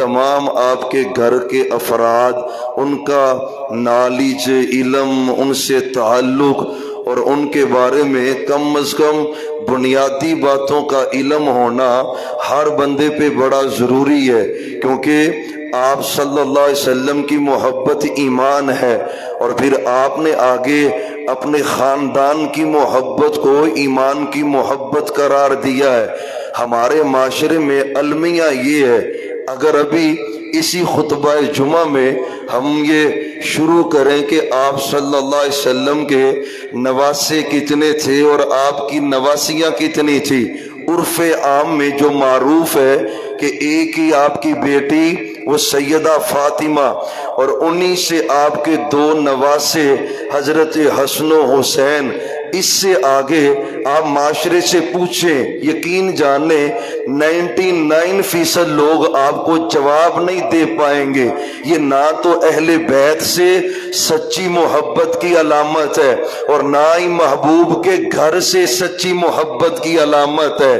تمام آپ کے گھر کے افراد، ان کا نالج، علم، ان سے تعلق اور ان کے بارے میں کم از کم بنیادی باتوں کا علم ہونا ہر بندے پہ بڑا ضروری ہے، کیونکہ آپ صلی اللہ علیہ وسلم کی محبت ایمان ہے، اور پھر آپ نے آگے اپنے خاندان کی محبت کو ایمان کی محبت قرار دیا ہے۔ ہمارے معاشرے میں المیہ یہ ہے، اگر ابھی اسی خطبہ جمعہ میں ہم یہ شروع کریں کہ آپ صلی اللہ علیہ وسلم کے نواسے کتنے تھے اور آپ کی نواسیاں کتنی تھی، عرف عام میں جو معروف ہے کہ ایک ہی آپ کی بیٹی وہ سیدہ فاطمہ، اور انہی سے آپ کے دو نواسے حضرت حسن و حسین۔ اس سے آگے آپ معاشرے سے پوچھیں، یقین جانیں 99% لوگ آپ کو جواب نہیں دے پائیں گے۔ یہ نہ تو اہل بیت سے سچی محبت کی علامت ہے اور نہ ہی محبوب کے گھر سے سچی محبت کی علامت ہے۔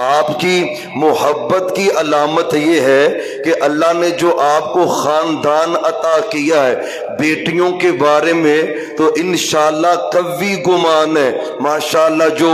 آپ کی محبت کی علامت یہ ہے کہ اللہ نے جو آپ کو خاندان عطا کیا ہے، بیٹیوں کے بارے میں تو انشاءاللہ قوی گمان ہے، ماشاءاللہ جو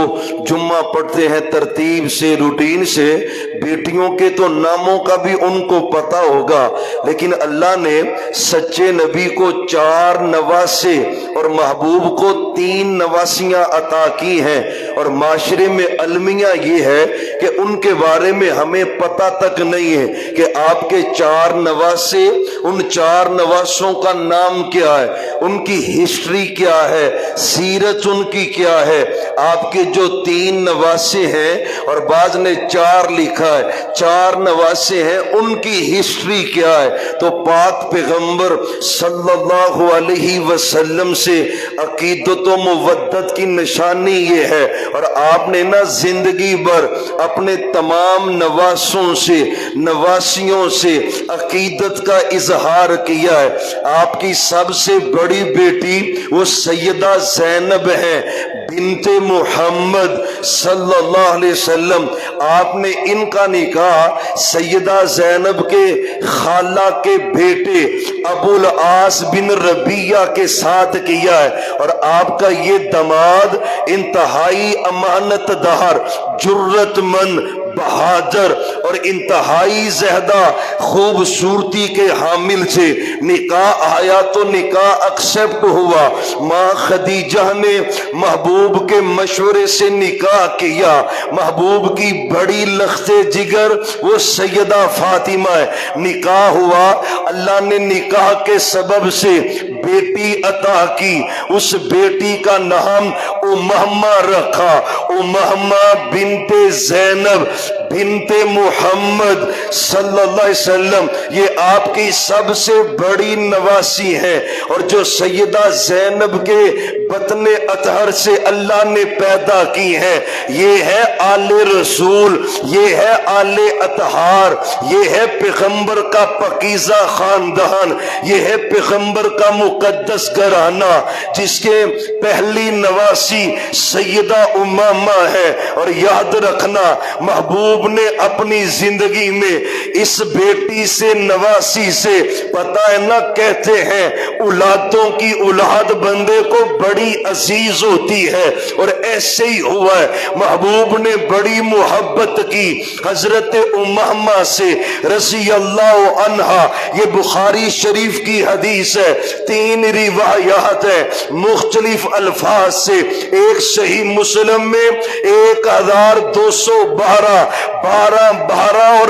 جمعہ پڑھتے ہیں ترتیب سے، روٹین سے، بیٹیوں کے تو ناموں کا بھی ان کو پتہ ہوگا، لیکن اللہ نے سچے نبی کو 4 نواسے اور محبوب کو 3 نواسیاں عطا کی ہیں، اور معاشرے میں المیہ یہ ہے کہ ان کے بارے میں ہمیں پتہ تک نہیں ہے کہ آپ کے 4 نواسے، ان 4 نواسوں کا نام کیا ہے، ان کی ہسٹری کیا ہے، سیرت ان کی کیا ہے۔ آپ کے جو 3 نواسے ہیں، اور بعض نے 4 لکھا ہے، 4 نواسے ہیں، ان کی ہسٹری کیا ہے، تو پاک پیغمبر صلی اللہ علیہ وسلم سے عقیدت و مودت کی نشانی یہ ہے، اور آپ نے نا زندگی بھر اپنے تمام نواسوں سے، نواسیوں سے عقیدت کا اظہار کیا ہے۔ آپ کی سب سے بڑی بیٹی وہ سیدہ زینب ہے، بنت محمد صلی اللہ علیہ وسلم۔ آپ نے ان کا نکاح سیدہ زینب کے خالہ کے بیٹے ابو العاص بن ربیعہ کے ساتھ کیا ہے، اور آپ کا یہ داماد انتہائی امانت دار، جرت مند، بہادر اور انتہائی زیادہ خوبصورتی کے حامل تھے۔ نکاح آیا تو نکاح ایکسپٹ ہوا، ماں خدیجہ نے محبوب کے مشورے سے نکاح کیا۔ محبوب کی بڑی لخت جگر وہ سیدہ فاطمہ ہے، نکاح ہوا، اللہ نے نکاح کے سبب سے بیٹی عطا کی، اس بیٹی کا نام امامہ رکھا، امامہ بنت زینب بنت محمد صلی اللہ علیہ وسلم۔ یہ آپ کی سب سے بڑی نواسی ہے، اور جو سیدہ زینب کے بطن اطہر سے اللہ نے پیدا کی ہے، یہ ہے آل رسول، یہ ہے آل اطہار، یہ ہے پیغمبر کا پاکیزہ خاندان، یہ ہے پیغمبر کا مقدس گھرانہ، جس کے پہلی نواسی سیدہ امامہ ہے۔ اور یاد رکھنا، محبوب نے اپنی زندگی میں اس بیٹی سے، نواسی سے، پتہ ہے نا، کہتے ہیں اولادوں کی اولاد بندے کو بڑی عزیز ہوتی ہے، اور ایسے ہی ہوا ہے۔ محبوب نے بڑی محبت کی حضرت امامہ سے رضی اللہ عنہا۔ یہ بخاری شریف کی حدیث ہے، 3 روایات ہے مختلف الفاظ سے، ایک صحیح مسلم میں 1212، 12 اور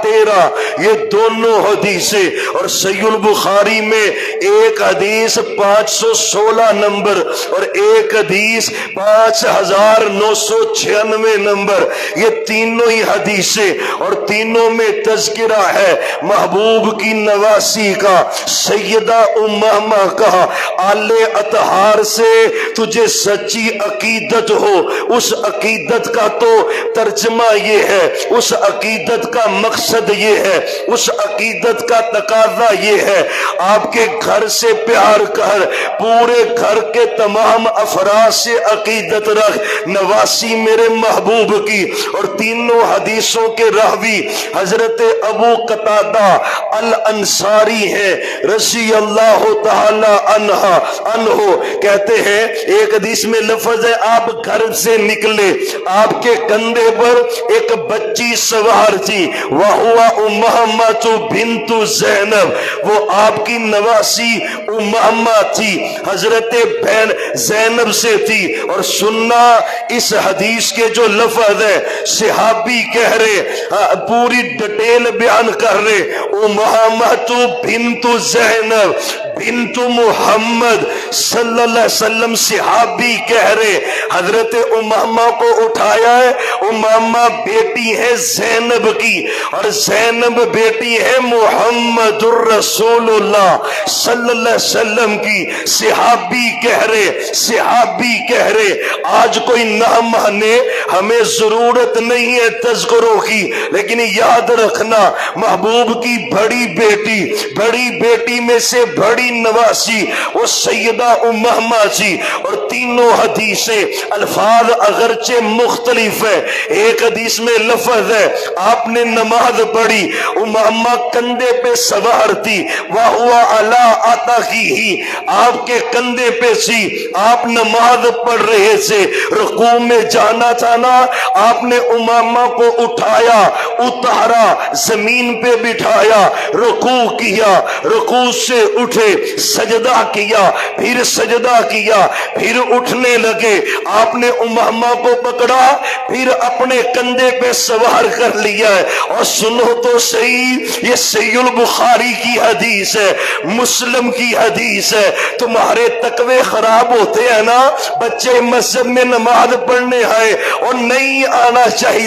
13 یہ دونوں حدیثیں، اور صحیح البخاری میں ایک حدیث 516 نمبر اور ایک حدیث 5996 نمبر، یہ تینوں ہی حدیثیں، اور تینوں میں تذکرہ ہے محبوب کی نواسی کا، سیدہ امامہ کا۔ آل اطہار سے تجھے سچی عقیدت ہو، اس عقیدت کا تو ترجمہ یہ ہے، اس عقیدت کا مقصد یہ ہے، اس عقیدت کا تقاضا یہ ہے، آپ کے گھر سے پیار کر، پورے گھر کے تمام افراد سے عقیدت رکھ، نواسی میرے محبوب کی۔ اور تینوں حدیثوں کے راوی حضرت ابو قتادہ الانصاری ہے رضی اللہ تعالی عنہ، کہتے ہیں ایک حدیث میں لفظ ہے آپ گھر سے نکلے، آپ کے کندھے پر ایک بچی سوار تھی، وَهُوَ أُمَّهَةُ بِنْتُ زینب، وہ آپ کی نواسی امامہ تھی، حضرت بہن زینب سے تھی۔ اور سننا اس حدیث کے جو لفظ ہے صحابی کہہ رہے، پوری ڈیٹیل بیان کر رہے، امامۃ بنت زینب بنت محمد صلی اللہ علیہ وسلم، صحابی کہہ رہے حضرت امامہ کو اٹھایا ہے، امامہ بیٹی ہے زینب کی اور زینب بیٹی ہے محمد الرسول اللہ صلی اللہ علیہ وسلم کی۔ صحابی کہہ رہے، صحابی کہہ رہے، آج کوئی نہ مانے، ہمیں ضرورت نہیں ہے تذکروں کی، لیکن یاد رکھنا محبوب کی بڑی بیٹی میں سے بڑی نواسی وہ سیدہ امامہ تھی۔ اور تینوں حدیثیں الفاظ اگرچہ مختلف ہے، ایک حدیث میں لفظ ہے آپ نے نماز پڑھی، امامہ کندھے پہ سوار تھی، وَهُوَ عَلَىٰ عَتَقِهِ، آپ کے کندھے پہ سی، آپ نماز پڑھ رہے تھے، رکوع میں جانا تھا نا، آپ نے امامہ کو اٹھایا، اتارا، زمین پہ بٹھایا، رکوع کیا، رکوع سے اٹھے، سجدہ کیا، پھر سجدہ کیا، پھر اٹھنے لگے، آپ نے امامہ کو پکڑا، پھر اپنے کندھے پہ سوار کر لیا ہے۔ اور سنو تو صحیح، یہ صحیح البخاری کی حدیث ہے، مسلم کی حدیث ہے۔ تمہارے تقوی خراب ہوتے ہیں نا، بچے مسجد میں نماز پڑھنے آئے اور نہیں آنا چاہیے،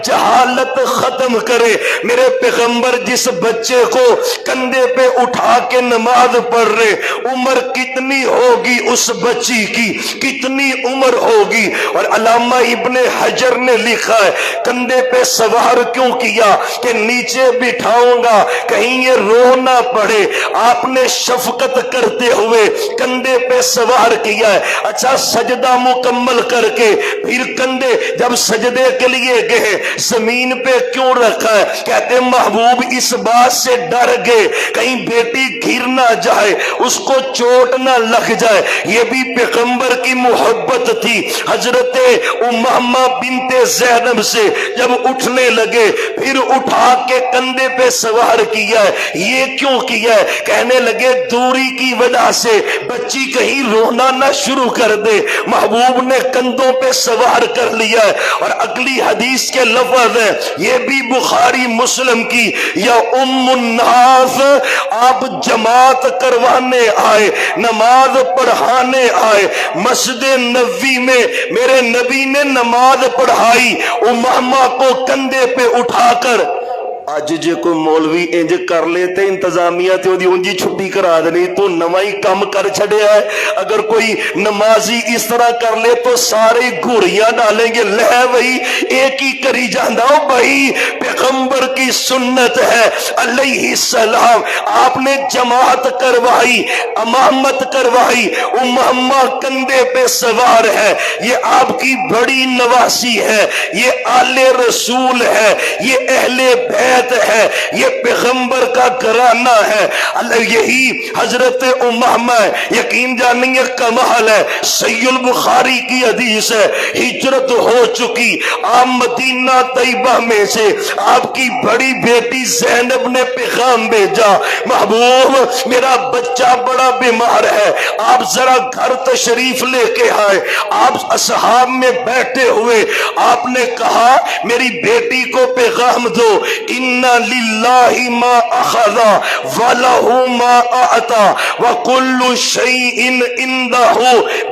جہالت ختم کرے۔ میرے پیغمبر جس بچے کو کندھے پہ اٹھا کے نماز پڑھ رہے، عمر کتنی ہوگی اس بچی کی، کتنی عمر ہوگی؟ اور علامہ ابن حجر نے لکھا ہے کندھے پہ سوار کیوں کیا کہ نیچے بٹھاؤں گا کہیں یہ رو نہ پڑے، آپ نے شفقت کرتے ہوئے کندھے پہ سوار کیا ہے۔ اچھا سجدہ مکمل کر کے پھر کندھے جب سجدے کے لیے گئے زمین پہ کیوں رکھا ہے؟ کہتے محبوب اس بات سے ڈر گئے کہیں بیٹی گر نہ جائے، اس کو چوٹ نہ لگ جائے، یہ بھی پیغمبر کی محبت تھی۔ حضرت امامہ بنت زینب سے جب اٹھنے لگے پھر اٹھا کے کندھے پہ سوار کیا ہے، یہ کیوں کیا ہے؟ کہنے لگے دوری کی وجہ سے بچی کہیں رونا نہ شروع کر دے، محبوب نے کندھوں پہ سوار کر لیا ہے۔ اور اگلی حدیث کے لفظ ہے، یہ بھی بخاری مسلم کی، یا ام الناس، آپ جماعت کروانے آئے، نماز پڑھانے آئے، مسجد نبوی میں میرے نبی نے نماز پڑھائی امامہ کو کندھے پہ اٹھا کر۔ اج جے کوئی مولوی انج کر لے تے انتظامیہ تے اودی اونجی چھٹی کرا دینی، تو نواں ہی کم کر چھڑیا ہے۔ اگر کوئی نمازی اس طرح کر لے تو سارے گھوڑیاں ڈالیں گے، لے وہی ایک ہی کری جاندا ہو بھائی، پیغمبر کی سنت ہے علیہ السلام، آپ نے جماعت کروائی، امامت کروائی، امامہ کندھے پہ سوار ہے، یہ آپ کی بڑی نواسی ہے، یہ آل رسول ہے، یہ اہل بیت ہے، یہ پیغمبر کا گھرانہ ہے۔ یہی حضرت امامہ ہے، یقین جانیے کمال ہے، صحیح البخاری کی حدیث ہے، ہجرت ہو چکی، آپ مدینہ طیبہ میں سے آپ کی بڑی بیٹی زینب نے پیغام بھیجا، محبوب میرا بچہ بڑا بیمار ہے، آپ ذرا گھر تشریف لے کے آئے۔ آپ اصحاب میں بیٹھے ہوئے آپ نے کہا میری بیٹی کو پیغام دو، ان للہ ما اخذ ولہ ما اعطى وکل شیء عنده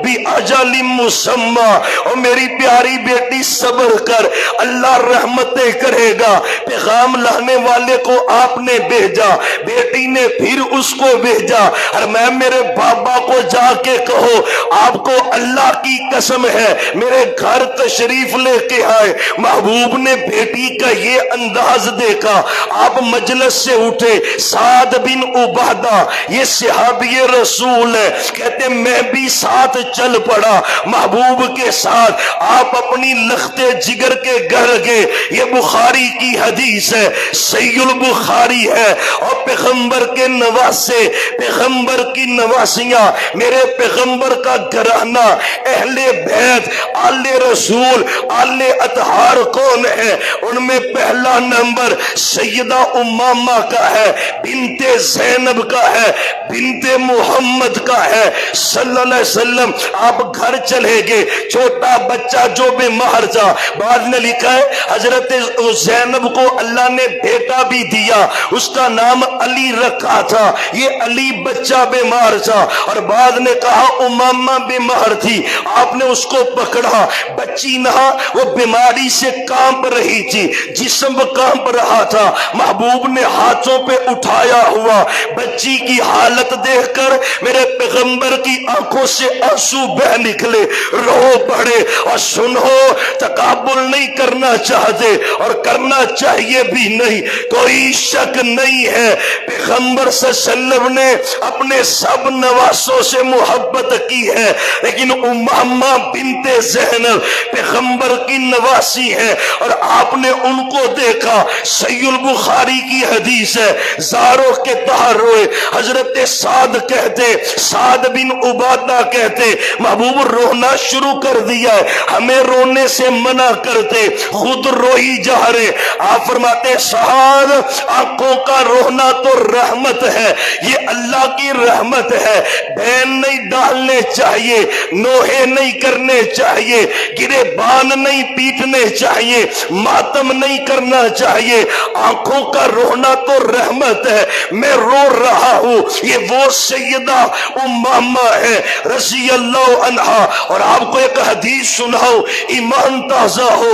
باجل مسمى۔ اور میری پیاری بیٹی صبر کر، اللہ رحمتیں کرے گا۔ پیغام لانے والے کو آپ نے بھیجا، بیٹی نے پھر اس کو بھیجا، اور میں میرے بابا کو جا کے کہو آپ کو اللہ کی قسم ہے میرے گھر تشریف لے کے آئے۔ محبوب نے بیٹی کا یہ انداز دیکھ دیکھا آپ مجلس سے اٹھے. سعد بن عبادہ یہ صحابی رسول ہے, کہتے میں بھی ساتھ چل پڑا محبوب کے ساتھ. آپ اپنی لخت جگر کے گھر گئے. یہ بخاری کی حدیث ہے, صحیح البخاری ہے. اور پیغمبر کے نواسے, پیغمبر کی نواسیاں, میرے پیغمبر کا گھرانہ, اہل بیت, آل رسول, آل اطہار کون ہے؟ ان میں پہلا نمبر سیدہ امامہ کا ہے, بنت زینب کا ہے, بنت محمد کا ہے صلی اللہ علیہ وسلم. آپ گھر چلے گئے, چھوٹا بچہ جو بیمار تھا, بعد میں لکھا ہے حضرت زینب کو اللہ نے بیٹا بھی دیا, اس کا نام علی رکھا تھا. یہ علی بچہ بیمار تھا, اور بعد نے کہا امامہ بیمار تھی, آپ نے اس کو پکڑا. بچی نہ وہ بیماری سے کانپ رہی تھی, جسم کانپ رہا تھا. محبوب نے ہاتھوں پہ اٹھایا ہوا بچی کی حالت دیکھ کر میرے پیغمبر کی آنکھوں سے آنسو بہ نکلے, رو پڑے. اور سنو, تکابر نہیں کرنا چاہتے اور کرنا چاہیے بھی نہیں, کوئی شک نہیں ہے پیغمبر صلی اللہ علیہ وسلم نے اپنے سب نواسوں سے محبت کی ہے, لیکن امامہ بنت زینب پیغمبر کی نواسی ہے اور آپ نے ان کو دیکھا. صحیح البخاری کی حدیث ہے, زاروں کے تہر روئے. حضرت سعد کہتے, سعد بن عبادہ کہتے محبوب رونا شروع کر دیا ہے, ہمیں رونے سے منع کرتے, خود روئی جا رہے. آپ فرماتے سعد آنکھوں کا رونا تو رحمت ہے, یہ اللہ کی رحمت ہے. بین نہیں ڈالنے چاہیے, نوحے نہیں کرنے چاہیے, گرے بان نہیں پیٹنے چاہیے, ماتم نہیں کرنا چاہیے. آنکھوں کا رونا تو رحمت ہے. میں رو رہا ہوں, یہ وہ سیدہ امامہ ہے رضی اللہ عنہا. اور آپ کو ایک حدیث سناؤ, ایمان تازہ ہو.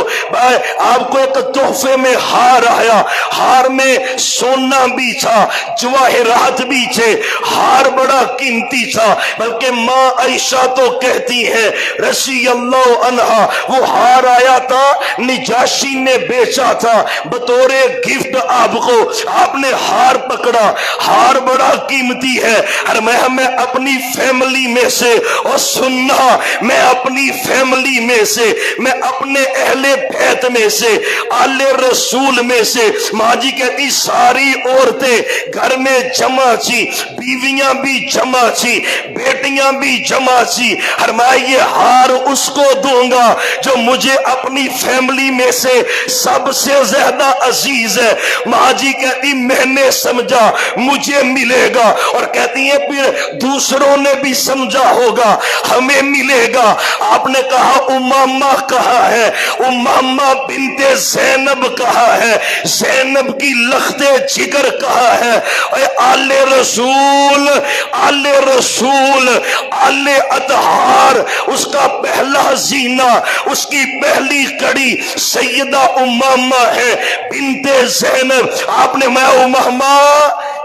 آپ کو ایک تحفے میں ہار آیا, ہار میں سونا بھی تھا, جواہرات بھی تھے, ہار بڑا قیمتی تھا. بلکہ ماں عائشہ تو کہتی ہے رضی اللہ عنہا, وہ ہار آیا تھا نجاشی نے بیچا تھا بطور گفٹ آپ کو. آپ نے ہار پکڑا, ہار بڑا قیمتی ہے. اور میں اپنی فیملی میں سے, اور سننا, میں اپنی فیملی میں سے, میں اپنے اہل بیت میں سے, آل رسول میں سے, ماں جی کہتی ساری عورتیں گھر میں جمع تھی, بیویاں بھی جمع تھی, بیٹیاں بھی جمع تھی. اور میں یہ ہار اس کو دوں گا جو مجھے اپنی فیملی میں سے سب سے زیادہ عزیز ہے. ماں جی کہتی میں نے سمجھا مجھے ملے گا, اور کہتی ہیں پھر دوسروں نے بھی سمجھا ہوگا ہمیں ملے گا. آپ نے کہا امامہ کہاں ہے, امامہ بنت زینب کہاں ہے, زینب کی لخت جگر کہاں ہے. اے آل رسول, آل رسول, آل اطہار, اس کا پہلا زینہ, اس کی پہلی کڑی سیدہ امامہ ہے بنت زینب. آپ نے, میں امامہ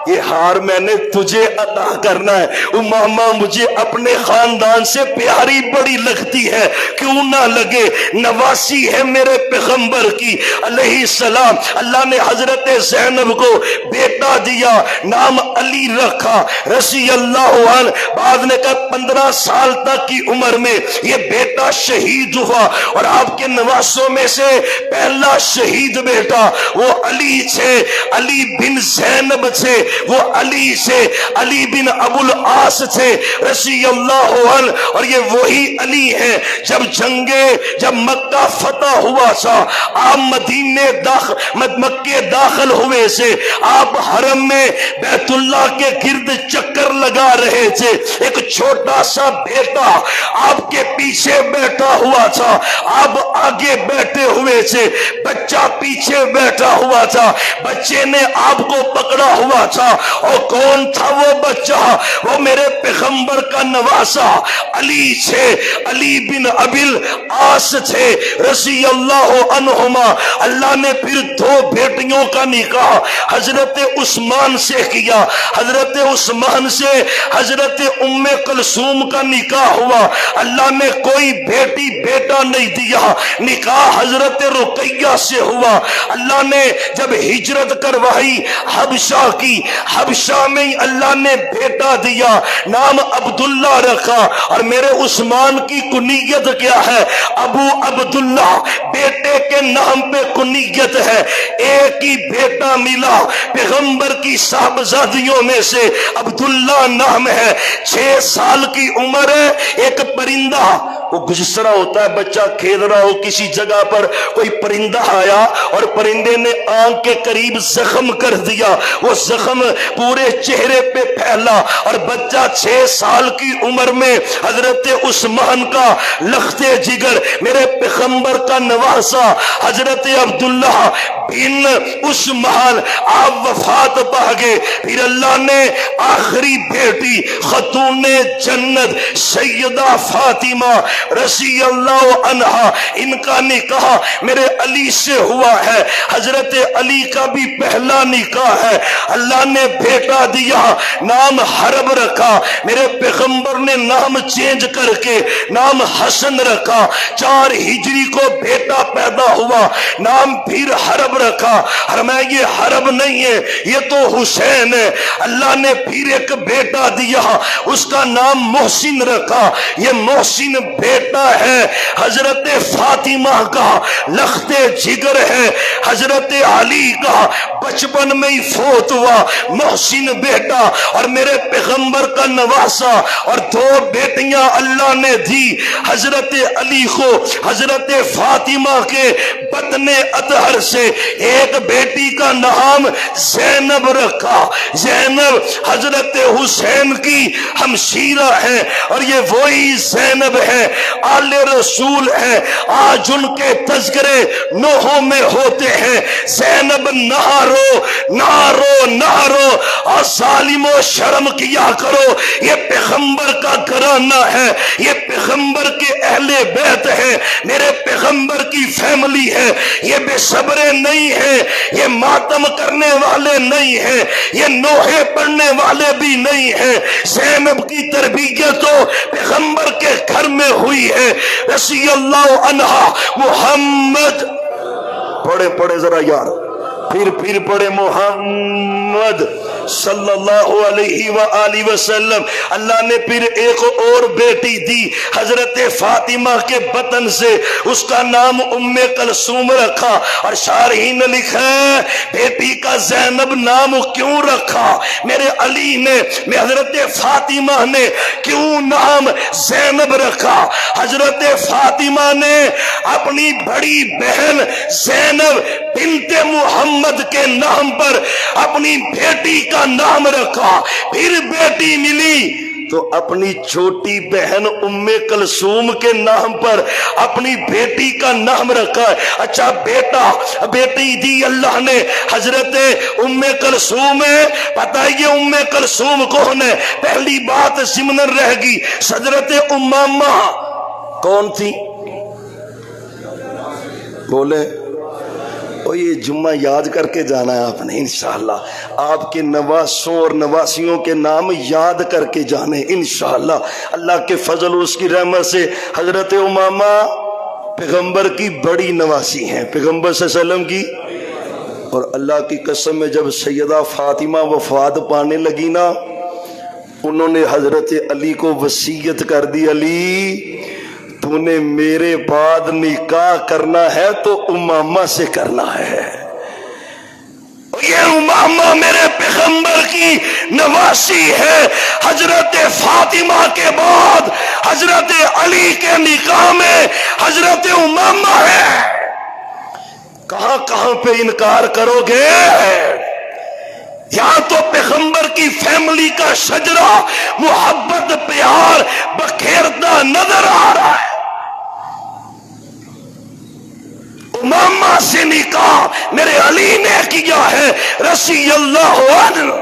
یہ ہار میں نے تجھے عطا کرنا ہے. امامہ مجھے اپنے خاندان سے پیاری بڑی لگتی ہے, کیوں نہ لگے, نواسی ہے میرے پیغمبر کی علیہ السلام. اللہ نے حضرت زینب کو بیٹا دیا, نام علی رکھا رضی اللہ عنہ. بعد نے کہا 15 سال تک کی عمر میں یہ بیٹا شہید ہوا, اور آپ کے نواسوں میں سے پہلا شہید بیٹا وہ علی تھے, علی بن زینب تھے, وہ علی سے علی بن ابو العاص تھے رضی اللہ عنہ. اور یہ وہی علی ہیں جب مکہ فتح ہوا تھا, آپ مکے داخل ہوئے سے آپ حرم میں بیت اللہ کے گرد چکر لگا رہے تھے. ایک چھوٹا سا بیٹا آپ کے پیچھے بیٹھا ہوا تھا, آپ آگے بیٹھے ہوئے تھے, بچہ پیچھے بیٹھا ہوا تھا, بچے نے آپ کو پکڑا ہوا تھا. نواسا. اور کون تھا وہ بچہ؟ وہ میرے پیغمبر کا نواسا علی تھے. علی بن ابل آس تھے رضی اللہ عنہما. اللہ نے پھر دو بیٹیوں کا نکاح حضرت عثمان سے کیا. حضرت عثمان سے حضرت ام کلثوم کا نکاح ہوا. اللہ نے کوئی بیٹی بیٹا نہیں دیا. نکاح حضرت رقیہ سے ہوا. اللہ نے جب ہجرت کروائی حبشہ کی، حبشہ میں اللہ نے بیٹا دیا، نام عبداللہ رکھا. اور میرے عثمان کی کنیت کیا ہے؟ ابو عبداللہ. بیٹے کے نام پہ کنیت ہے. ایک ہی بیٹا ملا پیغمبر کی صاحبزادیوں میں سے، عبداللہ نام ہے. 6 سال کی عمر ہے. ایک پرندہ، وہ جس طرح ہوتا ہے بچہ کھیل رہا ہو کسی جگہ پر، کوئی پرندہ آیا اور پرندے نے آنکھ کے قریب زخم کر دیا. وہ زخم پورے چہرے پہ پھیلا اور بچہ 6 سال کی عمر میں حضرت عثمان کا لخت جگر، میرے پیغمبر کا نواسا حضرت عبداللہ بن عثمان آپ وفات پا گئے. پھر اللہ نے آخری بیٹی خاتون جنت سیدہ فاطمہ رضی اللہ عنہا، ان کا نکاح میرے علی سے ہوا ہے. حضرت علی کا بھی پہلا نکاح ہے. اللہ نے بیٹا دیا، نام حرب رکھا. میرے پیغمبر نے نام چینج کر کے نام حسن رکھا. 4 ہجری کو بیٹا پیدا ہوا، نام پھر حرب رکھا. اور میں یہ حرب نہیں ہے، یہ تو حسین ہے. اللہ نے پھر ایک بیٹا دیا، اس کا نام محسن رکھا. یہ محسن بیٹا ہے حضرت فاطمہ کا، لخت جگر ہے حضرت علی کا. بچپن میں ہی فوت ہوا محسن بیٹا اور میرے پیغمبر کا نواسا. اور 2 بیٹیاں اللہ نے دی حضرت علی کو حضرت فاطمہ کے بطن اطہر سے. ایک بیٹی کا نام زینب رکھا. زینب حضرت حسین کی ہمشیرہ ہے اور یہ وہی زینب ہے آل رسول ہے. آج ان کے تذکرے نوحوں میں ہوتے ہیں. زینب نہارو نہارو نہارو اور ظالم و شرم کیا کرو. یہ پیغمبر کا گھرانہ ہے، یہ پیغمبر کے اہل بیت ہے، میرے پیغمبر کی فیملی ہے. یہ بے صبرے نہیں ہے، یہ ماتم کرنے والے نہیں ہیں، یہ نوحے پڑھنے والے بھی نہیں ہیں. زینب کی تربیت تو پیغمبر کے گھر میں ہوئی ہے رضی اللہ عنہا. محمد پڑھے ذرا یار، پھر پڑھے محمد صلی اللہ علیہ وآلہ وسلم. اللہ نے پھر ایک اور بیٹی دی حضرت فاطمہ کے بطن سے، اس کا نام ام کلثوم رکھا. اور شارحین نے لکھا ہے بیٹی کا زینب نام کیوں رکھا میرے علی نے، میں حضرت فاطمہ نے کیوں نام زینب رکھا؟ حضرت فاطمہ نے اپنی بڑی بہن زینب بنت محمد کے نام پر اپنی بیٹی کا نام رکھا. پھر بیٹی ملی تو اپنی چھوٹی بہن ام کلثوم کے نام پر اپنی بیٹی کا نام رکھا. اچھا بیٹی دی اللہ نے حضرت ام کلثوم ہے. پتہ ہے یہ ام کلثوم کون ہے؟ پہلی بات ضمن رہ گئی، حضرت امامہ کون تھی؟ بولے یہ جمعہ یاد کر کے جانا ہے آپ نے انشاءاللہ. آپ کے نواسوں اور نواسیوں کے نام یاد کر کے جانے انشاءاللہ. اللہ کے فضل و اس کی رحمت سے حضرت امامہ پیغمبر کی بڑی نواسی ہیں، پیغمبر صلی اللہ علیہ وسلم کی. اور اللہ کی قسم میں جب سیدہ فاطمہ وفات پانے لگی نا، انہوں نے حضرت علی کو وصیت کر دی، علی تو نے میرے بعد نکاح کرنا ہے تو امامہ سے کرنا ہے. یہ امامہ میرے پیغمبر کی نواسی ہے. حضرت فاطمہ کے بعد حضرت علی کے نکاح میں حضرت امامہ ہے. کہاں کہاں پہ انکار کرو گے؟ یا تو پیغمبر کی فیملی کا شجرہ محبت پیار بکھیرتا نظر آ رہا ہے. امامہ سے نکاح میرے علی نے کیا ہے رضی اللہ عنہ.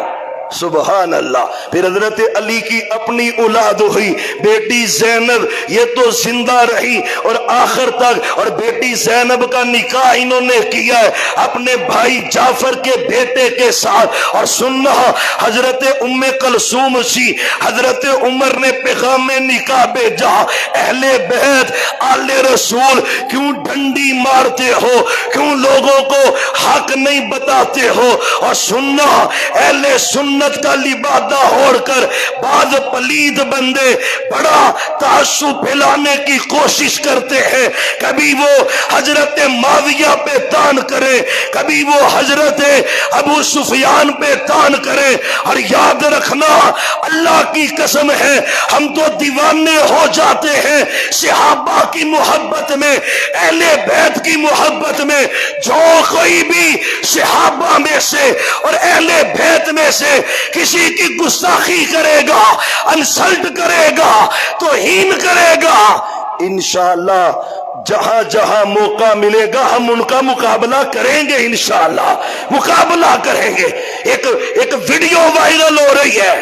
سبحان اللہ. پھر حضرت علی کی اپنی اولاد ہوئی بیٹی زینب، یہ تو زندہ رہی اور آخر تک، اور بیٹی زینب کا نکاح انہوں نے کیا ہے اپنے بھائی جعفر کے بیٹے کے ساتھ. اور سننا حضرت ام کلثوم سی، حضرت عمر نے پیغام نکاح بھیجا، اہل بیت آل رسول کیوں ڈنڈی مارتے ہو، کیوں لوگوں کو حق نہیں بتاتے ہو. اور سننا اہل سنت کا لبادہ اوڑھ کر بعض پلید بندے بڑا تعصب پھیلانے کی کوشش کرتے ہیں. کبھی وہ حضرت معاویہ پہ تان کرے، کبھی وہ حضرت ابو سفیان پہ تان کرے. اور یاد رکھنا اللہ کی قسم ہے ہم تو دیوانے ہو جاتے ہیں صحابہ کی محبت میں، اہل بیت کی محبت میں. جو کوئی بھی صحابہ میں سے اور اہل بیت میں سے کسی کی گستاخی کرے گا، انسلٹ کرے گا، توہین کرے گا، انشاءاللہ جہاں جہاں موقع ملے گا ہم ان کا مقابلہ کریں گے، انشاءاللہ مقابلہ کریں گے. ایک ویڈیو وائرل ہو رہی ہے،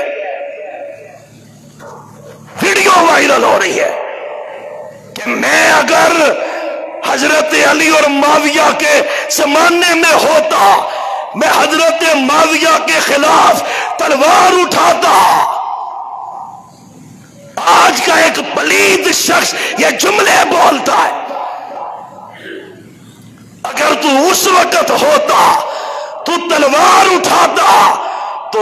ویڈیو وائرل ہو رہی ہے کہ میں اگر حضرت علی اور معاویہ کے زمانے میں ہوتا، میں حضرت معاویہ کے خلاف تلوار اٹھاتا. آج کا ایک پلید شخص یہ جملے بولتا ہے. اگر تو اس وقت ہوتا تو تلوار اٹھاتا تو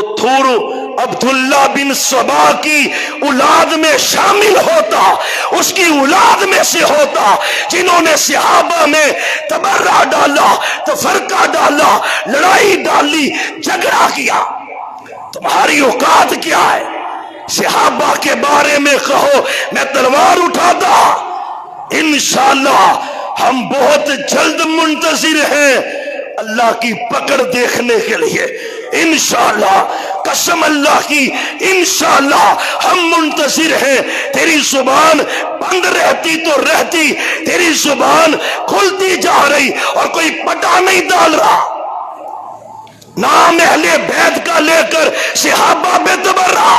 عبداللہ بن سبا کی اولاد میں شامل ہوتا، اس کی اولاد میں سے ہوتا جنہوں نے صحابہ میں تبرہ ڈالا، تفرقہ ڈالا، لڑائی ڈالی، جھگڑا کیا. تمہاری اوقات کیا ہے؟ صحابہ کے بارے میں کہو میں تلوار اٹھاتا. انشاءاللہ ہم بہت جلد منتظر ہیں اللہ کی پکڑ دیکھنے کے لیے. انشاءاللہ قسم اللہ کی انشاءاللہ ہم منتظر ہیں. تیری زبان بند رہتی تو رہتی، تیری زبان کھلتی جا رہی اور کوئی پٹا نہیں ڈال رہا. نام اہل بیت کا لے کر صحابہ بے تبرہ.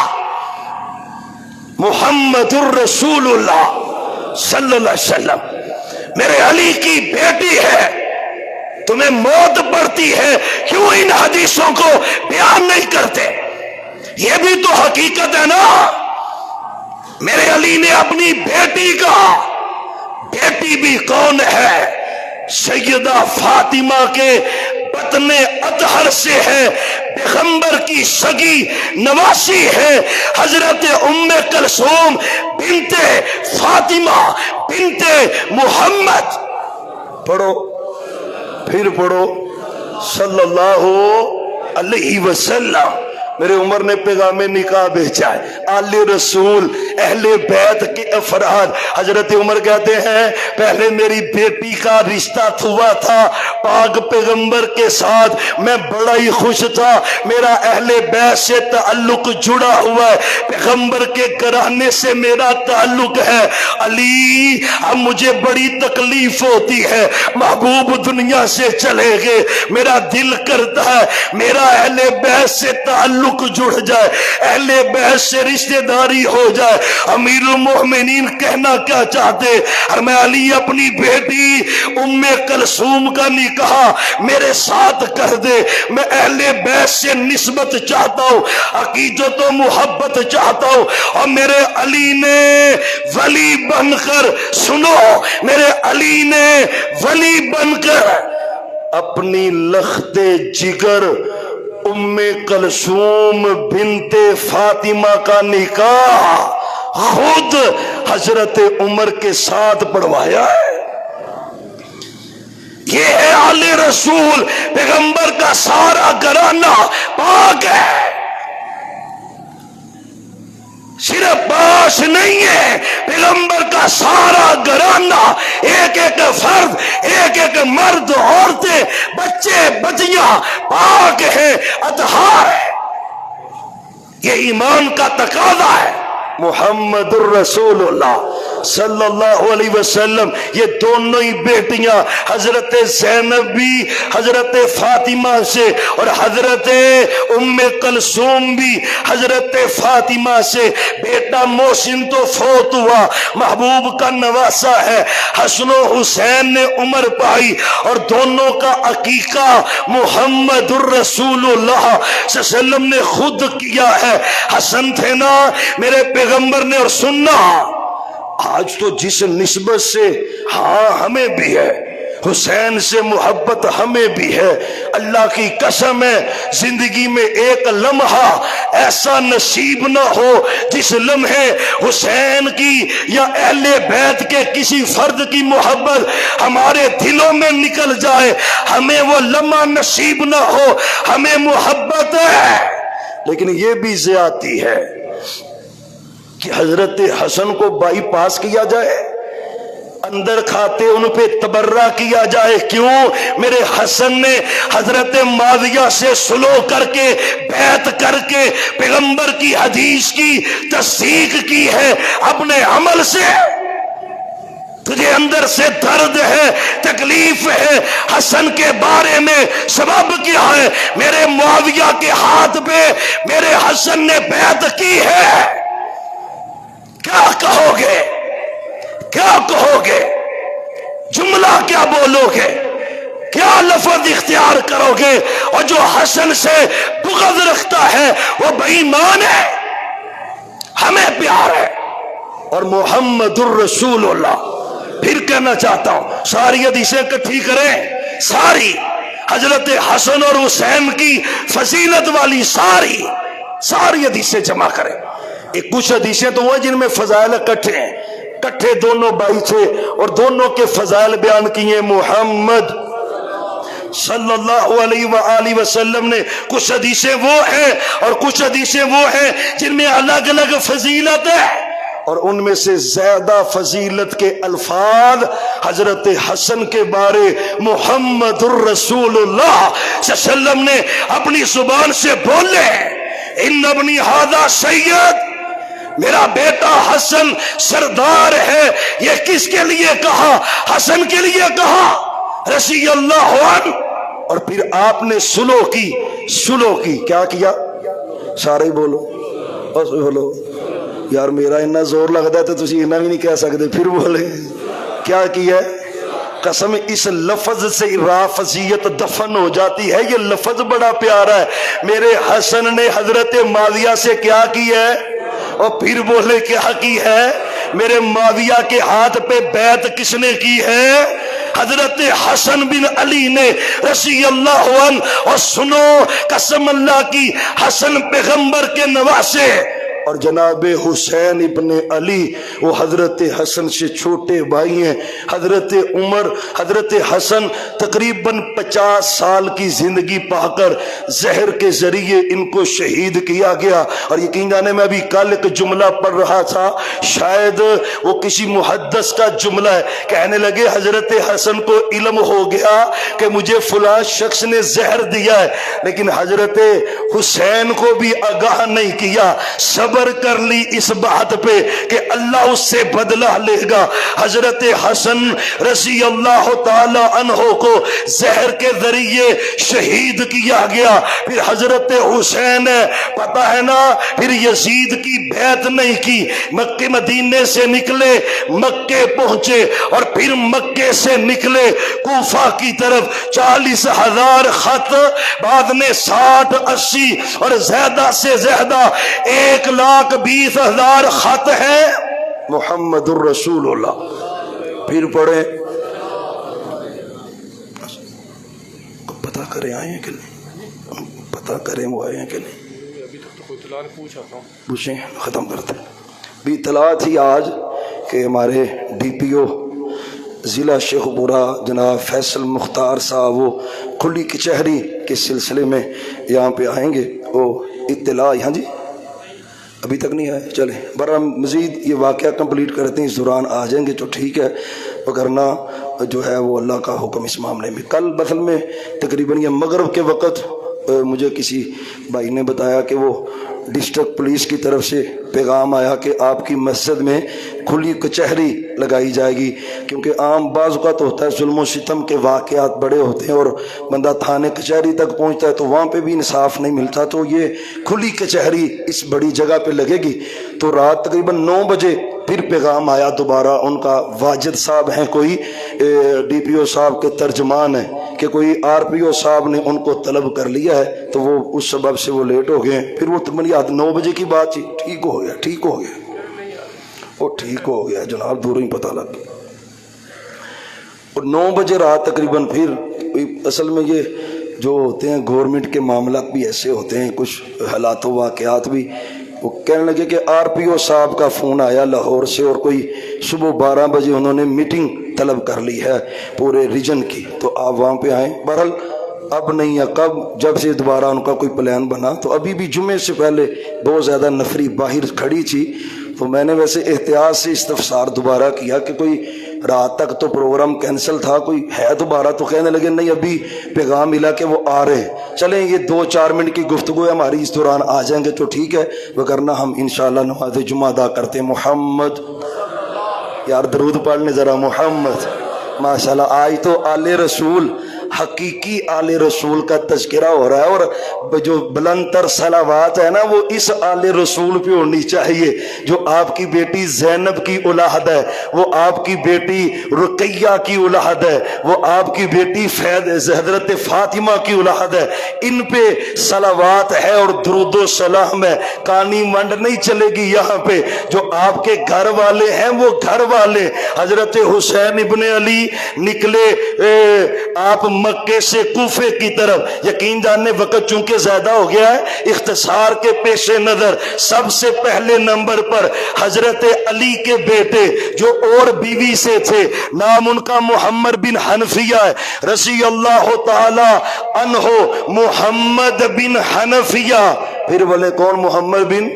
محمد الرسول اللہ صلی اللہ علیہ وسلم میرے علی کی بیٹی ہے، تمہیں موت پڑتی ہے، کیوں ان حدیثوں کو بیان نہیں کرتے؟ یہ بھی تو حقیقت ہے نا. میرے علی نے اپنی بیٹی کا، بیٹی بھی کون ہے؟ سیدہ فاطمہ کے بطن اطہر سے ہے، پیغمبر کی سگی نواسی ہے، حضرت ام کلثوم بنت فاطمہ بنت محمد. پڑھو پھر پڑھو صلی اللہ علیہ وسلم. میرے عمر نے پیغام نکاح بھیجا ہے. آل رسول اہل بیت کے افراد، حضرت عمر کہتے ہیں پہلے میری بیٹی کا رشتہ ہوا تھا پاک پیغمبر کے ساتھ، میں بڑا ہی خوش تھا، میرا اہل بیت سے تعلق جڑا ہوا ہے، پیغمبر کے گھرانے سے میرا تعلق ہے. علی اب مجھے بڑی تکلیف ہوتی ہے، محبوب دنیا سے چلے گئے، میرا دل کرتا ہے میرا اہل بیت سے تعلق جڑ جائے، اہل بیت سے رشتہ داری ہو جائے. امیر المؤمنین کہنا کیا چاہتے؟ اور میں علی اپنی بیٹی ام کلثوم کا نکاح میرے ساتھ کر دے، میں اہل بیت سے نسبت چاہتا ہوں، عقیدت و محبت چاہتا ہوں. اور میرے علی نے ولی بن کر، سنو، میرے علی نے ولی بن کر اپنی لخت جگر ام کلثوم بنت فاطمہ کا نکاح خود حضرت عمر کے ساتھ پڑھوایا ہے. یہ ہے آل رسول، پیغمبر کا سارا گھرانہ پاک ہے. صرف پاس نہیں ہے، پیغمبر کا سارا گھرانہ، ایک ایک فرد، ایک ایک مرد، عورتیں، بچے بچیاں پاک ہے، اطہار ہے. یہ ایمان کا تقاضا ہے. محمد الرسول اللہ صلی اللہ علیہ وسلم یہ دونوں ہی بیٹیاں حضرت زینب بھی حضرت فاطمہ سے اور حضرت ام کلثوم بھی حضرت فاطمہ سے. بیٹا محسن تو فوت ہوا، محبوب کا نواسا ہے. حسن و حسین نے عمر پائی اور دونوں کا عقیقہ محمد الرسول اللہ صلی اللہ علیہ وسلم نے خود کیا ہے. حسن تھے نا میرے پیغمبر نے، اور سننا آج تو جس نسبت سے ہاں ہمیں بھی ہے، حسین سے محبت ہمیں بھی ہے، اللہ کی قسم ہے زندگی میں ایک لمحہ ایسا نصیب نہ ہو جس لمحے حسین کی یا اہل بیت کے کسی فرد کی محبت ہمارے دلوں میں نکل جائے. ہمیں وہ لمحہ نصیب نہ ہو. ہمیں محبت ہے لیکن یہ بھی زیادتی ہے کہ حضرت حسن کو بائی پاس کیا جائے، اندر کھاتے ان پہ تبرہ کیا جائے. کیوں؟ میرے حسن نے حضرت معاویہ سے سلو کر کے بیعت کر کے پیغمبر کی حدیث کی تصدیق کی ہے اپنے عمل سے. تجھے اندر سے درد ہے، تکلیف ہے، حسن کے بارے میں سبب کیا ہے؟ میرے معاویہ کے ہاتھ پہ میرے حسن نے بیعت کی ہے. کیا کہو گے؟ کیا کہو گے؟ جملہ کیا بولو گے؟ کیا لفظ اختیار کرو گے؟ اور جو حسن سے بغض رکھتا ہے وہ بے ایمان ہے. ہمیں پیار ہے اور محمد الرسول اللہ. پھر کہنا چاہتا ہوں ساری حدیثیں اکٹھی کریں، ساری حضرت حسن اور حسین کی فضیلت والی ساری حدیثیں جمع کریں. ایک کچھ حدیثیں تو وہ جن میں فضائل اکٹھے ہیں، اکٹھے دونوں بھائی تھے اور دونوں کے فضائل بیان کیے محمد صلی اللہ علیہ وآلہ وسلم نے. کچھ حدیثیں وہ ہیں اور کچھ حدیثیں وہ ہیں جن میں الگ الگ فضیلت ہے، اور ان میں سے زیادہ فضیلت کے الفاظ حضرت حسن کے بارے محمد الرسول اللہ صلی اللہ علیہ وسلم نے اپنی زبان سے بولے. ان ابنی ھذا سید، میرا بیٹا حسن سردار ہے. یہ کس کے لیے کہا؟ حسن کے لیے کہا رضی اللہ عنہ. اور پھر آپ نے سلو کی کیا کیا؟ سارے بولو بس بولو یار، میرا اتنا زور لگتا ہے تو تسی اتنا بھی نہیں کہہ سکتے. پھر بولے کیا کیا ہے؟ قسم اس لفظ سے رافضیت دفن ہو جاتی ہے. یہ لفظ بڑا پیارا ہے. میرے حسن نے حضرت معاویہ سے کیا کی ہے؟ اور پھر بولے کیا کی ہے؟ میرے معاویہ کے ہاتھ پہ بیعت کس نے کی ہے؟ حضرت حسن بن علی نے رضی اللہ عنہ. اور سنو قسم اللہ کی، حسن پیغمبر کے نواسے اور جناب حسین ابن علی وہ حضرت حسن سے چھوٹے بھائی ہیں. حضرت عمر حضرت حسن تقریباً 50 سال کی زندگی پا کر زہر کے ذریعے ان کو شہید کیا گیا. اور یقین جانے میں ابھی کل ایک جملہ پڑھ رہا تھا، شاید وہ کسی محدث کا جملہ ہے. کہنے لگے حضرت حسن کو علم ہو گیا کہ مجھے فلاں شخص نے زہر دیا ہے، لیکن حضرت حسین کو بھی آگاہ نہیں کیا. صبر کر لی اس بات پہ کہ اللہ اس سے بدلہ لے گا. حضرت حسن رضی اللہ تعالی عنہ کو زہر کے ذریعے شہید کیا گیا. پھر حضرت حسین پتہ ہے نا پھر یزید کی بیعت نہیں کی. مکے مدینے سے نکلے، مکے پہنچے اور پھر مکے سے نکلے کوفہ کی طرف. 40,000 خط، بعد میں 60 80 اور زیادہ سے زیادہ 1,20,000 خط ہیں محمد الرسول اللہ. پھر پڑھیں، پتہ کریں آئے ہیں کہ نہیں، پتہ کریں وہ آئے ہیں کہ نہیں. ابھی تک تو کوئی اطلاع نہیں پوچھا تھا، پوچھیں ختم کرتے. بھی اطلاع تھی آج کہ ہمارے ڈی پی او ضلع شیخ پورہ جناب فیصل مختار صاحب وہ کھلی کچہری کے سلسلے میں یہاں پہ آئیں گے. وہ اطلاع ہاں جی ابھی تک نہیں آئے. چلیں برا مزید یہ واقعہ کمپلیٹ کرتے ہیں، اس دوران آ جائیں گے تو ٹھیک ہے، وگرنہ جو ہے وہ اللہ کا حکم اس معاملے میں. کل بصل میں تقریباً یہ مغرب کے وقت مجھے کسی بھائی نے بتایا کہ وہ ڈسٹرکٹ پولیس کی طرف سے پیغام آیا کہ آپ کی مسجد میں کھلی کچہری لگائی جائے گی، کیونکہ عام بعض اوقات ہوتا ہے ظلم و ستم کے واقعات بڑے ہوتے ہیں اور بندہ تھانے کچہری تک پہنچتا ہے تو وہاں پہ بھی انصاف نہیں ملتا، تو یہ کھلی کچہری اس بڑی جگہ پہ لگے گی۔ تو رات تقریباً 9 بجے پھر پیغام آیا دوبارہ، ان کا واجد صاحب ہیں کوئی ڈی پی او صاحب کے ترجمان ہیں کہ کوئی آر پی او صاحب نے ان کو طلب کر لیا ہے، تو وہ اس سبب سے وہ لیٹ ہو گئے ہیں۔ پھر وہ تقریباً 9 بجے کی بات تھی، ٹھیک ہو گیا وہ ٹھیک ہو گیا جناب، دور ہی پتہ لگ گیا۔ اور 9 بجے رات تقریباً پھر اصل میں یہ جو ہوتے ہیں گورنمنٹ کے معاملات بھی ایسے ہوتے ہیں، کچھ حالات و واقعات بھی، وہ کہنے لگے کہ آر پی او صاحب کا فون آیا لاہور سے اور کوئی صبح 12 بجے انہوں نے میٹنگ طلب کر لی ہے پورے ریجن کی، تو آپ وہاں پہ آئیں۔ بہرحال اب نہیں ہے کب، جب سے دوبارہ ان کا کوئی پلان بنا، تو ابھی بھی جمعے سے پہلے بہت زیادہ نفری باہر کھڑی تھی، تو میں نے ویسے احتیاط سے استفسار دوبارہ کیا کہ کوئی رات تک تو پروگرام کینسل تھا، کوئی ہے دوبارہ؟ تو کہنے لگے نہیں ابھی پیغام ملا کہ وہ آ رہے ہیں، چلیں یہ 2-4 منٹ کی گفتگو ہے ہماری، اس دوران آ جائیں گے تو ٹھیک ہے، وگرنہ ہم انشاءاللہ نماز جمعہ ادا کرتے ہیں۔ محمد، یار درود پڑھنے ذرا، محمد۔ ماشاءاللہ آج تو آل رسول، حقیقی آل رسول کا تذکرہ ہو رہا ہے، اور جو بلند تر صلوات ہے نا وہ اس آل رسول پہ ہونی چاہیے، جو آپ کی بیٹی زینب کی اولاد ہے، وہ آپ کی بیٹی رقیہ کی اولاد ہے، وہ آپ کی بیٹی حضرت فاطمہ کی اولاد ہے، ان پہ صلوات ہے اور درود و سلام ہے، کانی منڈ نہیں چلے گی یہاں پہ۔ جو آپ کے گھر والے ہیں وہ گھر والے، حضرت حسین ابن علی نکلے آپ مکے سے کوفے کی طرف، یقین جاننے وقت چونکہ زیادہ ہو گیا ہے، اختصار کے پیش نظر سب سے پہلے نمبر پر حضرت علی کے بیٹے جو اور بیوی سے تھے، نام ان کا محمد بن حنفیہ ہے رضی اللہ تعالی عنہ، محمد بن حنفیہ۔ پھر بولے کون؟ محمد بن،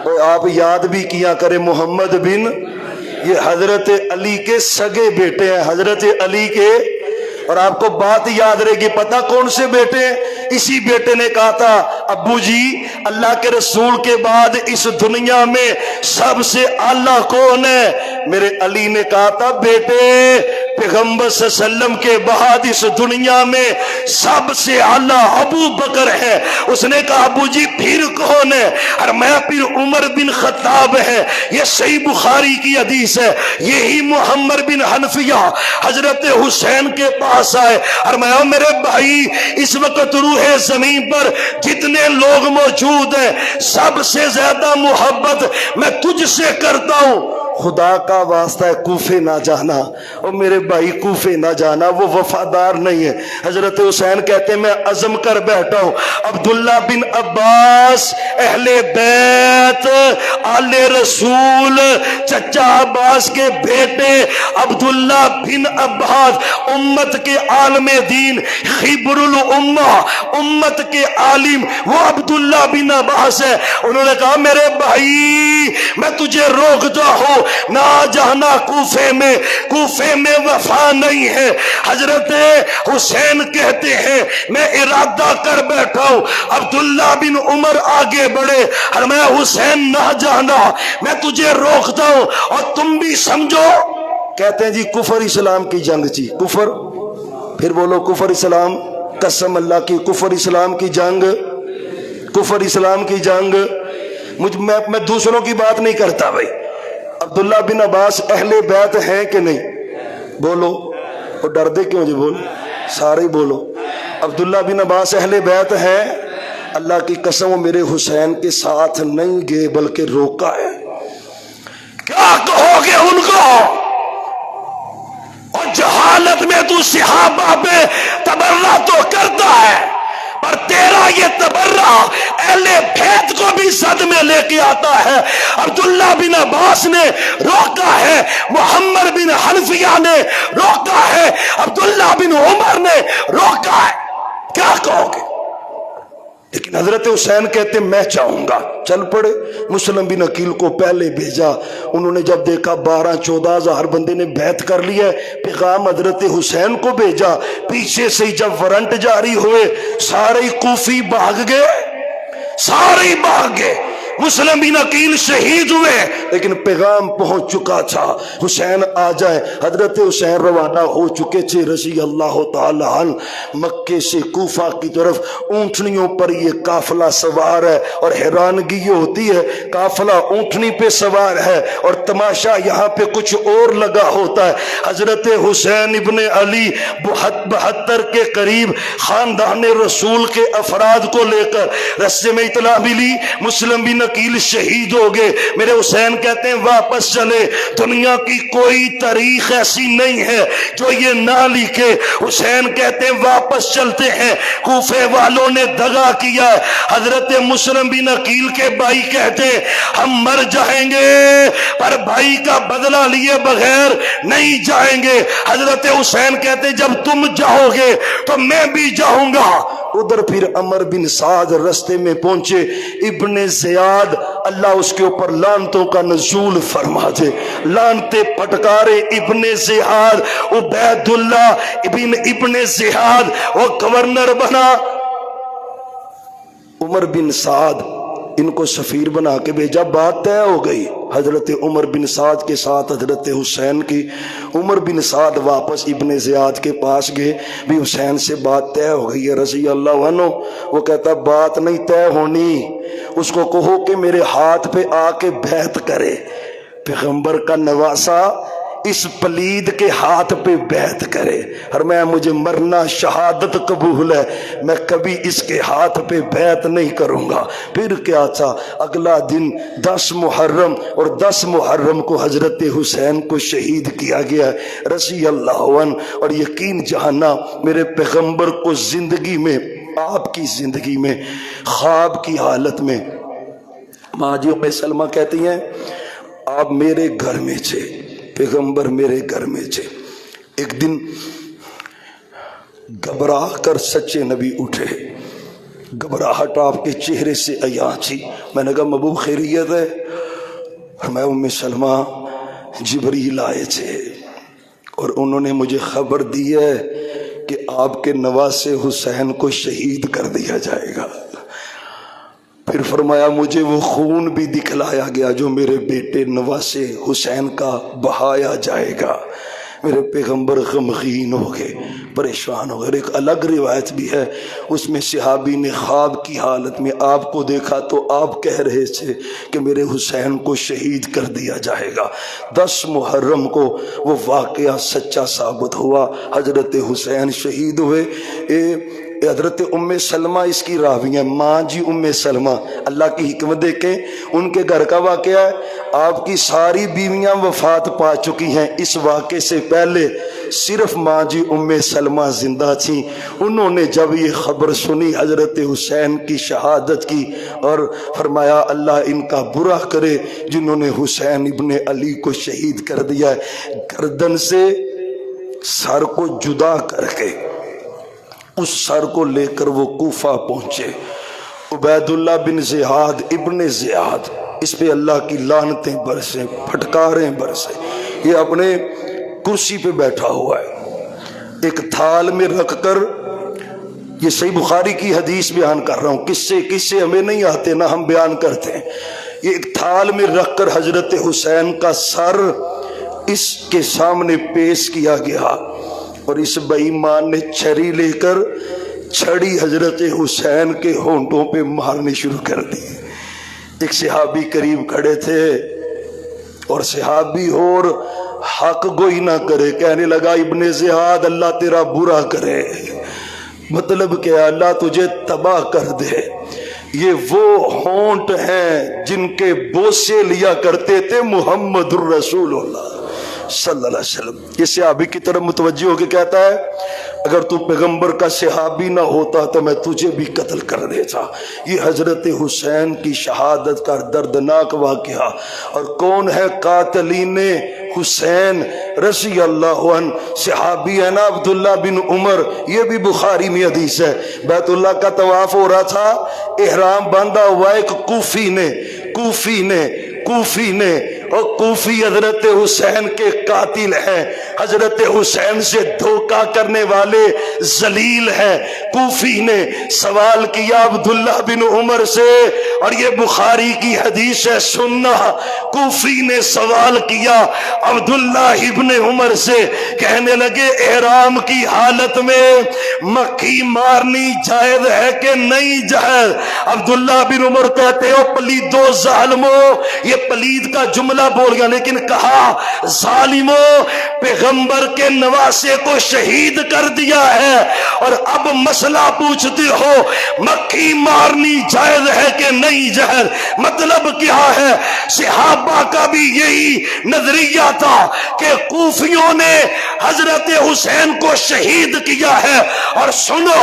اور آپ یاد بھی کیا کرے محمد بن، یہ حضرت علی کے سگے بیٹے ہیں، حضرت علی کے، اور آپ کو بات یاد رہے گی، پتہ کون سے بیٹے؟ اسی بیٹے نے کہا تھا ابو جی اللہ کے رسول کے بعد اس دنیا میں سب سے اعلیٰ کون ہے؟ میرے علی نے کہا تھا بیٹے پیغمبر صلی اللہ علیہ وسلم کے بعد اس دنیا میں سب سے اعلیٰ ابو بکر ہے۔ اس نے کہا ابو جی پھر کون ہے؟ اور میں پھر عمر بن خطاب ہے، یہ صحیح بخاری کی حدیث ہے۔ یہی محمد بن حنفیہ حضرت حسین کے پاس آئے اور میں میرے بھائی اس وقت روح زمین پر جتنے لوگ موجود ہیں سب سے زیادہ محبت میں تجھ سے کرتا ہوں، خدا کا واسطہ ہے کوفے نہ جانا، اور میرے بھائی کوفے نہ جانا، وہ وفادار نہیں ہے۔ حضرت حسین کہتے ہیں میں عزم کر بیٹھا ہوں، عبداللہ بن عباس اہل بیت آل رسول چچا عباس کے بیٹے عبداللہ بن عباس امت کے عالم دین خبر الامہ، امت کے عالم وہ عبداللہ بن عباس ہے۔ انہوں نے کہا میرے بھائی میں تجھے روکتا ہوں نہ جانا کوفے میں، کوفے میں وفا نہیں ہے۔ حضرت حسین کہتے ہیں میں ارادہ کر بیٹھا ہوں، عبداللہ بن عمر آگے بڑھے اور میں حسین نہ جانا، میں تجھے روکتا ہوں اور تم بھی سمجھو۔ کہتے ہیں جی کفر اسلام کی جنگ تھی، کفر، پھر بولو کفر اسلام، قسم اللہ کی کفر اسلام کی جنگ، کفر اسلام کی جنگ۔ میں دوسروں کی بات نہیں کرتا بھائی، عبداللہ بن عباس اہل بیت ہیں کہ نہیں؟ بولو، اور ڈر دے کیوں جی؟ بولو سارے ہی بولو، عبداللہ بن عباس اہل بیت ہیں؟ اللہ کی قسم وہ میرے حسین کے ساتھ نہیں گئے بلکہ روکا ہے۔ کیا کہو گے ان کو؟ اور جہالت میں تو صحابہ پہ تبرہ تو کرتا ہے، پر تیرا یہ تبرہ اہل بیت کو بھی صد میں لے کے آتا ہے۔ عبداللہ بن عباس نے روکا ہے، محمد بن حنفیہ نے روکا ہے، عبداللہ بن عمر نے روکا ہے، کیا کہو گے؟ لیکن حضرت حسین کہتے میں چاہوں گا، چل پڑے۔ مسلم بن عقیل کو پہلے بھیجا، انہوں نے جب دیکھا 12-14 ہزار بندے نے بیعت کر لی ہے، پیغام حضرت حسین کو بھیجا، پیچھے سے جب وارنٹ جاری ہوئے سارے کوفی بھاگ گئے، سارے بھاگ گئے، مسلم بن عقیل شہید ہوئے، لیکن پیغام پہنچ چکا تھا حسین آ جائے۔ حضرت حسین روانہ ہو چکے تھے رضی اللہ تعالی عنہ مکے سے کوفہ کی طرف۔ اونٹنیوں پر یہ قافلہ سوار ہے اور حیرانگی یہ ہوتی ہے قافلہ اونٹنی پہ سوار ہے اور تماشا یہاں پہ کچھ اور لگا ہوتا ہے۔ حضرت حسین ابن علی 72 کے قریب خاندان رسول کے افراد کو لے کر رستے میں اطلاع ملی مسلم بن عقیل شہید ہو گئے۔ میرے حسین کہتے ہیں واپس چلے، دنیا کی کوئی تاریخ ایسی نہیں ہے جو یہ نہ لکھے۔ حسین کہتے ہیں واپس چلتے ہیں، کوفے والوں نے دغا کیا ہے۔ حضرت مسلم بن عقیل کے بھائی کہتے ہیں ہم مر جائیں گے پر بھائی کا بدلہ لیے بغیر نہیں جائیں گے۔ حضرت حسین کہتے ہیں جب تم جاؤ گے تو میں بھی جاؤں گا۔ ادھر پھر عمر بن سعد رستے میں پہنچے، ابن زیاد اللہ اس کے اوپر لعنتوں کا نزول فرما دے، لعنتے پٹکارے ابن زیاد، عبید اللہ ابن زیاد وہ گورنر بنا۔ عمر بن سعد ان کو سفیر بنا کے بھیجا، بات طے ہو گئی حضرت عمر بن سعد کے ساتھ حضرت حسین کی۔ عمر بن سعد واپس ابن زیاد کے پاس گئے، بھی حسین سے بات طے ہو گئی ہے رضی اللہ عنہ۔ وہ کہتا بات نہیں طے ہونی، اس کو کہو کہ میرے ہاتھ پہ آ کے بیعت کرے۔ پیغمبر کا نواسا اس پلید کے ہاتھ پہ بیعت کرے، اور میں مجھے مرنا شہادت قبول ہے، میں کبھی اس کے ہاتھ پہ بیعت نہیں کروں گا۔ پھر کیا تھا، اگلا دن 10 محرم، اور 10 محرم کو حضرت حسین کو شہید کیا گیا رضی اللہ عنہ۔ اور یقین جہانا میرے پیغمبر کو زندگی میں، آپ کی زندگی میں خواب کی حالت میں ماں جی ام سلمہ کہتی ہیں آپ میرے گھر میں تھے، پیغمبر میرے گھر میں تھے۔ ایک دن گھبرا کر سچے نبی اٹھے، گھبراہٹ آپ کے چہرے سے عیاں تھی۔ میں نے کہا محبوب خیریت ہے؟ میں ام سلمہ جبریل آئے تھے اور انہوں نے مجھے خبر دی ہے کہ آپ کے نواسے حسین کو شہید کر دیا جائے گا۔ پھر فرمایا مجھے وہ خون بھی دکھلایا گیا جو میرے بیٹے نواسے حسین کا بہایا جائے گا۔ میرے پیغمبر غمگین ہو گئے، پریشان ہو گئے۔ ایک الگ روایت بھی ہے، اس میں صحابی نے خواب کی حالت میں آپ کو دیکھا تو آپ کہہ رہے تھے کہ میرے حسین کو شہید کر دیا جائے گا۔ 10 محرم کو وہ واقعہ سچا ثابت ہوا، حضرت حسین شہید ہوئے۔ حضرت ام سلمہ اس کی راوی ہیں، ماں جی ام سلمہ، اللہ کی حکمت دیکھیں، ان کے گھر کا واقعہ ہے۔ آپ کی ساری بیویاں وفات پا چکی ہیں، اس واقعے سے پہلے صرف ماں جی ام سلمہ زندہ تھیں۔ انہوں نے جب یہ خبر سنی حضرت حسین کی شہادت کی، اور فرمایا اللہ ان کا برا کرے جنہوں نے حسین ابن علی کو شہید کر دیا ہے۔ گردن سے سر کو جدا کر کے اس سر کو لے کر وہ کوفہ پہنچے۔ عبید اللہ بن زیاد ابن زیاد، اس پہ اللہ کی لعنتیں برسیں، پھٹکاریں برسیں۔ یہ اپنے کرسی پہ بیٹھا ہوا ہے، ایک تھال میں رکھ کر، یہ صحیح بخاری کی حدیث بیان کر رہا ہوں، قصے ہمیں نہیں آتے نہ ہم بیان کرتے ہیں۔ یہ ایک تھال میں رکھ کر حضرت حسین کا سر اس کے سامنے پیش کیا گیا، اور اس بے ایمان نے چھری لے کر چھڑی حضرت حسین کے ہونٹوں پہ مارنی شروع کر دی۔ ایک صحابی قریب کھڑے تھے، اور صحابی اور حق گوئی نہ کرے، کہنے لگا ابن زیاد اللہ تیرا برا کرے، مطلب کہ اللہ تجھے تباہ کر دے۔ یہ وہ ہونٹ ہیں جن کے بوسے لیا کرتے تھے محمد الرسول اللہ صلی اللہ علیہ وسلم۔ یہ صحابی کی طرف متوجہ ہو کے کہتا ہے اگر تو پیغمبر کا صحابی نہ ہوتا تو میں تجھے بھی قتل کر دیتا۔ یہ حضرت حسین کی شہادت کا دردناک واقعہ۔ اور کون ہے قاتلین حسین رضی اللہ عنہ؟ صحابی ہے نا عبداللہ بن عمر، یہ بھی بخاری میں حدیث ہے۔ بیت اللہ کا طواف ہو رہا تھا، احرام باندھا ہوا ایک کوفی نے اور کوفی حضرت حسین کے قاتل ہیں، حضرت حسین سے دھوکہ کرنے والے ذلیل ہیں۔ کوفی نے سوال کیا عبداللہ بن عمر سے، اور یہ بخاری کی حدیث ہے، سننا، کوفی نے سوال کیا عبداللہ ابن عمر سے، کہنے لگے احرام کی حالت میں مکھی مارنی جائز ہے کہ نہیں جائز؟ عبداللہ بن عمر کہتے ہو پلیدو ظالمو، یہ پلید کا جملہ بول گیا، لیکن کہا ظالمو، پیغمبر کے نواسے کو شہید کر دیا ہے اور اب مسئلہ پوچھتے ہو مکھی مارنی جائز ہے کہ نہیں جائز؟ مطلب کیا ہے؟ صحابہ کا بھی یہی نظریہ تھا کہ کوفیوں نے حضرت حسین کو شہید کیا ہے، اور سنو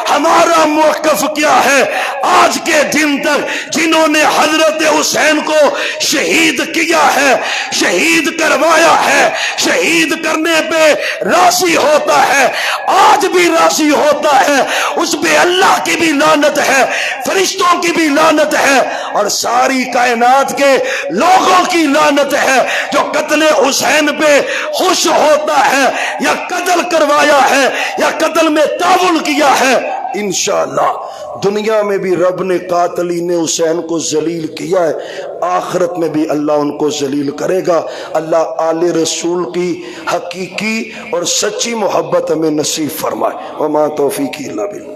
ہمارا موقف کیا ہے آج کے دن تک، جنہوں نے حضرت حسین کو شہید کیا ہے، شہید کروایا ہے، شہید کرنے پہ راضی ہوتا ہے، آج بھی راضی ہوتا ہے، اس پہ اللہ کی بھی لعنت ہے، فرشتوں کی بھی لعنت ہے، اور ساری کائنات کے لوگوں کی لعنت ہے جو قتل حسین پہ خوش ہوتا ہے، یا قتل کروایا ہے یا قتل میں تعاون کیا ہے۔ انشاءاللہ دنیا میں بھی رب نے قاتلین حسین کو ذلیل کیا ہے، آخرت میں بھی اللہ ان کو ذلیل کرے گا۔ اللہ آل رسول کی حقیقی اور سچی محبت ہمیں نصیب فرمائے۔ وما توفیقی الا باللہ۔